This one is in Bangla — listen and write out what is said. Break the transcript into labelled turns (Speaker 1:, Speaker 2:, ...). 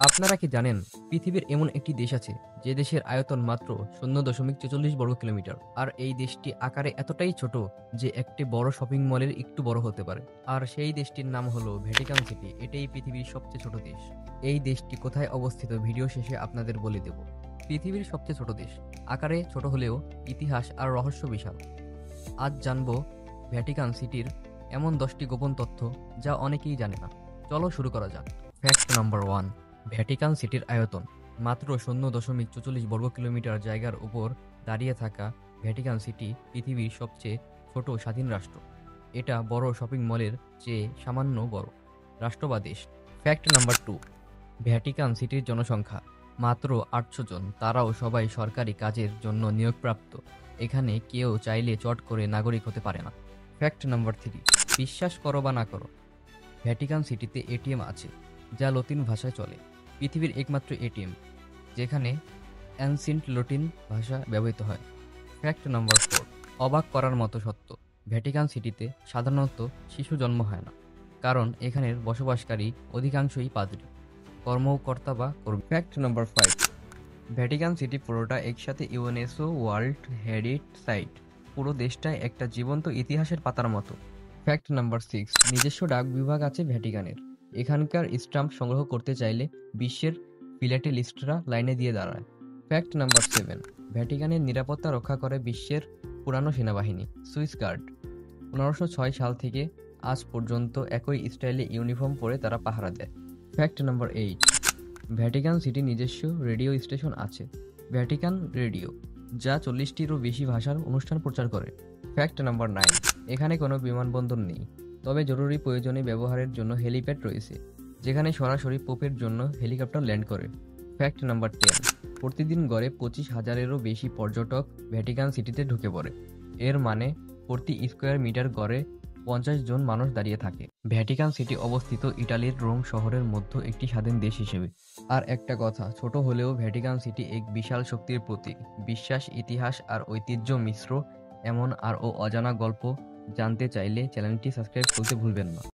Speaker 1: আপনারা কি জানেন পৃথিবীর এমন একটি দেশ আছে যে দেশের আয়তন মাত্র 0.44 বর্গ কিলোমিটার, আর এই দেশটি আকারে এতটাই ছোট যে একটি বড় শপিং মলের একটু বড় হতে পারে। আর সেই দেশটির নাম হলো ভ্যাটিকান সিটি। এটাই পৃথিবীর সবচেয়ে ছোট দেশ। এই দেশটি কোথায় অবস্থিত ভিডিও শেষে আপনাদের বলে দেব। পৃথিবীর সবচেয়ে ছোট দেশ, আকারে ছোট হলেও ইতিহাস আর রহস্য বিশাল। আজ জানবো ভ্যাটিকান সিটির এমন 10টি গোপন তথ্য যা অনেকেই জানে না। চলো শুরু করা যাক। ফ্যাক্ট নাম্বার 1, ভ্যাটিকান সিটির আয়তন মাত্র 0.44 বর্গ কিলোমিটার জায়গার উপর দাঁড়িয়ে থাকা ভ্যাটিকান সিটি পৃথিবীর সবচেয়ে ছোট স্বাধীন রাষ্ট্র। এটা বড় শপিং মলের চেয়ে সামান্য বড় রাষ্ট্র বা দেশ। ফ্যাক্ট নাম্বার 2, ভ্যাটিকান সিটির জনসংখ্যা মাত্র 800 জন, তারাও সবাই সরকারি কাজের জন্য নিয়োগপ্রাপ্ত। এখানে কেউ চাইলে চট করে নাগরিক হতে পারে না। ফ্যাক্ট নাম্বার 3, বিশ্বাস করো বা না করো, ভ্যাটিকান সিটিতে এটিএম আছে যা লতিন ভাষায় চলে। পৃথিবীর একমাত্র এটিএম যেখানে অ্যানসিয়েন্ট লতিন ভাষা ব্যবহৃত হয়। ফ্যাক্ট নাম্বার 4, অবাক করার মতো সত্য, ভ্যাটিকান সিটিতে সাধারণত শিশু জন্ম হয় না, কারণ এখানের বসবাসকারী অধিকাংশই পাদ্রী, কর্মকর্তা বা কর্মী। ফ্যাক্ট নাম্বার 5, ভ্যাটিকান সিটি পুরোটা একসাথে ইউনেস্কো ওয়ার্ল্ড হেরিটেজ সাইট। পুরো দেশটাই একটা জীবন্ত ইতিহাসের পাতার মতো। ফ্যাক্ট নাম্বার 6, নিজস্ব ডাক বিভাগ আছে ভ্যাটিকানের। এখানকার স্ট্যাম্প সংগ্রহ করতে চাইলে বিশ্বের ফিলাটেলিস্টরা লাইনে দিয়ে দাঁড়ায়। ফ্যাক্ট নাম্বার 7, ভ্যাটিকানের নিরাপত্তা রক্ষা করে বিশ্বের পুরানো সেনাবাহিনী সুইস গার্ড। 1506 সাল থেকে আজ পর্যন্ত একই স্টাইলে ইউনিফর্ম পরে তারা পাহারা দেয়। ফ্যাক্ট নাম্বার 8, ভ্যাটিকান সিটি নিজস্ব রেডিও স্টেশন আছে, ভ্যাটিকান রেডিও, যা 40টিরও বেশি ভাষার অনুষ্ঠান প্রচার করে। ফ্যাক্ট নাম্বার 9, এখানে কোনো বিমানবন্দর নেই, তবে জরুরি প্রয়োজনে ব্যবহারের জন্য হেলিপ্যাড রয়েছে, যেখানে সরাসরি পোপের জন্য হেলিকপ্টার ল্যান্ড করে। ফ্যাক্ট নাম্বার 10, প্রতিদিন গড়ে 25,000-এরও বেশি পর্যটক ভ্যাটিকান সিটিতে ঢুকে পড়ে। এর মানে প্রতি স্কোয়ার মিটার গড়ে 50 জন মানুষ দাঁড়িয়ে থাকে। ভ্যাটিকান সিটি অবস্থিত ইটালির রোম শহরের মধ্যে একটি স্বাধীন দেশ হিসেবে। আর একটা কথা, ছোট হলেও ভ্যাটিকান সিটি এক বিশাল শক্তির প্রতীক। বিশ্বাস, ইতিহাস আর ঐতিহ্য মিশ্র এমন আরও অজানা গল্প জানতে চাইলে চ্যানেলটি সাবস্ক্রাইব করতে ভুলবেন না।